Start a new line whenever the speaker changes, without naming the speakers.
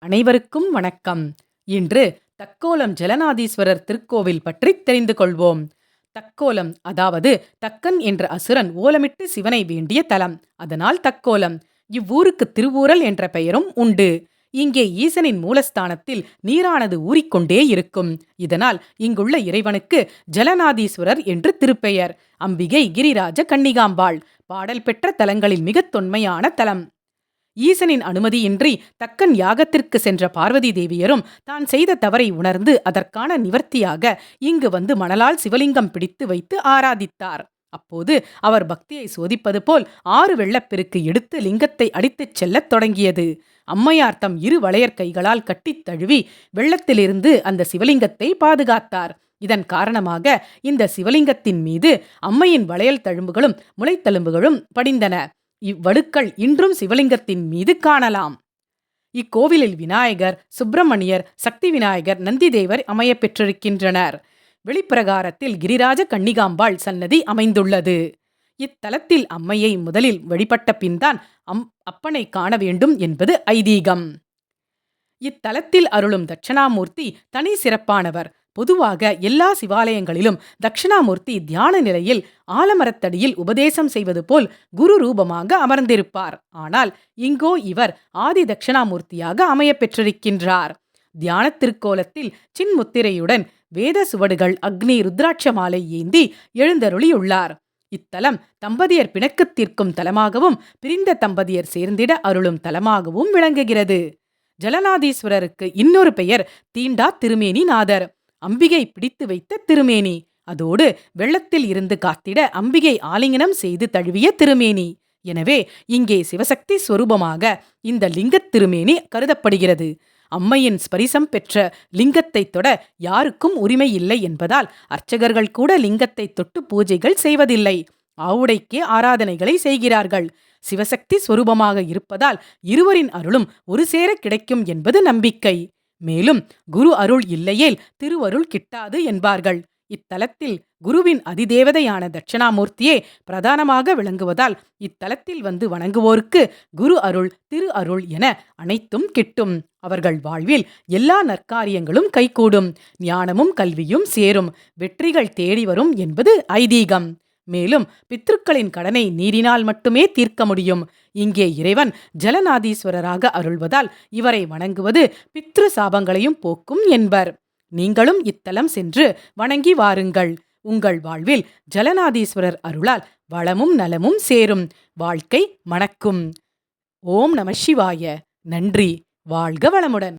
அனைவருக்கும் வணக்கம். இன்று தக்கோலம் ஜலநாதீஸ்வரர் திருக்கோவில் பற்றி தெரிந்து கொள்வோம். தக்கோலம் அதாவது தக்கன் என்ற அசுரன் ஓலமிட்டு சிவனை வேண்டிய தலம். அதனால் தக்கோலம். இவ்வூருக்கு திருவூரல் என்ற பெயரும் உண்டு. இங்கே ஈசனின் மூலஸ்தானத்தில் நீரானது ஊறிக்கொண்டே இருக்கும். இதனால் இங்குள்ள இறைவனுக்கு ஜலநாதீஸ்வரர் என்று திருப்பெயர். அம்பிகை கிரிராஜ கன்னிகாம்பாள். பாடல் பெற்ற தலங்களில் மிகத் தொன்மையான தலம். ஈசனின் அனுமதியின்றி தக்கன் யாகத்திற்கு சென்ற பார்வதி தேவியரும் தான் செய்த தவறை உணர்ந்து அதற்கான நிவர்த்தியாக இங்கு வந்து மணலால் சிவலிங்கம் பிடித்து வைத்து ஆராதித்தார். அப்போது அவர் பக்தியை சோதிப்பது போல் 6 வெள்ளப்பெருக்கு எடுத்து லிங்கத்தை அடித்துச் செல்லத் தொடங்கியது. அம்மையார் தம் 2 வளையற் கைகளால் கட்டித் தழுவி வெள்ளத்திலிருந்து அந்த சிவலிங்கத்தை பாதுகாத்தார். இதன் காரணமாக இந்த சிவலிங்கத்தின் மீது அம்மையின் வளையல் தழும்புகளும் முளைத்தழும்புகளும் படிந்தன. இவ்வடுக்கள் இன்றும் சிவலிங்கத்தின் மீது காணலாம். இக்கோவிலில் விநாயகர், சுப்பிரமணியர், சக்தி விநாயகர், நந்திதேவர் அமைய பெற்றிருக்கின்றனர். வெளிப்பிரகாரத்தில் கிரிராஜ கன்னிகாம்பாள் சன்னதி அமைந்துள்ளது. இத்தலத்தில் அம்மையை முதலில் வழிபட்ட பின்தான் அப்பனை காண வேண்டும் என்பது ஐதீகம். இத்தலத்தில் அருளும் தட்சணாமூர்த்தி தனி சிறப்பானவர். பொதுவாக எல்லா சிவாலயங்களிலும் தட்சிணாமூர்த்தி தியான நிலையில் ஆலமரத்தடியில் உபதேசம் செய்வது போல் குரு ரூபமாக அமர்ந்திருப்பார். ஆனால் இங்கோ இவர் ஆதி தட்சிணாமூர்த்தியாக அமைய பெற்றிருக்கின்றார். தியான திருக்கோலத்தில் சின்முத்திரையுடன் வேத சுவடுகள், அக்னி, ருத்ராட்ச மாலை ஏந்தி எழுந்தருளியுள்ளார். இத்தலம் தம்பதியர் பிணக்கு தீர்க்கும் தலமாகவும் பிரிந்த தம்பதியர் சேர்ந்திட அருளும் தலமாகவும் விளங்குகிறது. ஜலநாதீஸ்வரருக்கு இன்னொரு பெயர் தீண்டா திருமேனி நாதர். அம்பிகை பிடித்து வைத்த திருமேனி. அதோடு வெள்ளத்தில் இருந்து காத்திட அம்பிகை ஆலிங்கனம் செய்து தழுவிய திருமேனி. எனவே இங்கே சிவசக்தி ஸ்வரூபமாக இந்த லிங்கத் திருமேனி கருதப்படுகிறது. அம்மையின் ஸ்பரிசம் பெற்ற லிங்கத்தை தொட யாருக்கும் உரிமை இல்லை என்பதால் அர்ச்சகர்கள் கூட லிங்கத்தை தொட்டு பூஜைகள் செய்வதில்லை. ஆவுடைக்கே ஆராதனைகளை செய்கிறார்கள். சிவசக்தி ஸ்வரூபமாக இருப்பதால் இருவரின் அருளும் ஒரு சேர கிடைக்கும் என்பது நம்பிக்கை. மேலும் குரு அருள் இல்லையேல் திருவருள் கிட்டாது என்பார்கள். இத்தலத்தில் குருவின் அதிதேவதையான தட்சிணாமூர்த்தியே பிரதானமாக விளங்குவதால் இத்தலத்தில் வந்து வணங்குவோருக்கு குரு அருள், திரு அருள் என அனைத்தும் கிட்டும். அவர்கள் வாழ்வில் எல்லா நற்காரியங்களும் கைகூடும். ஞானமும் கல்வியும் சேரும். வெற்றிகள் தேடி வரும் என்பது ஐதீகம். மேலும் பித்ருக்களின் கடனை நீரினால் மட்டுமே தீர்க்க முடியும். இங்கே இறைவன் ஜலநாதீஸ்வரராக அருள்வதால் இவரை வணங்குவது பித்ரு சாபங்களையும் போக்கும் என்பர். நீங்களும் இத்தலம் சென்று வணங்கி வாருங்கள். உங்கள் வாழ்வில் ஜலநாதீஸ்வரர் அருளால் வளமும் நலமும் சேரும். வாழ்க்கை மணக்கும். ஓம் நம சிவாய. நன்றி. வாழ்க வளமுடன்.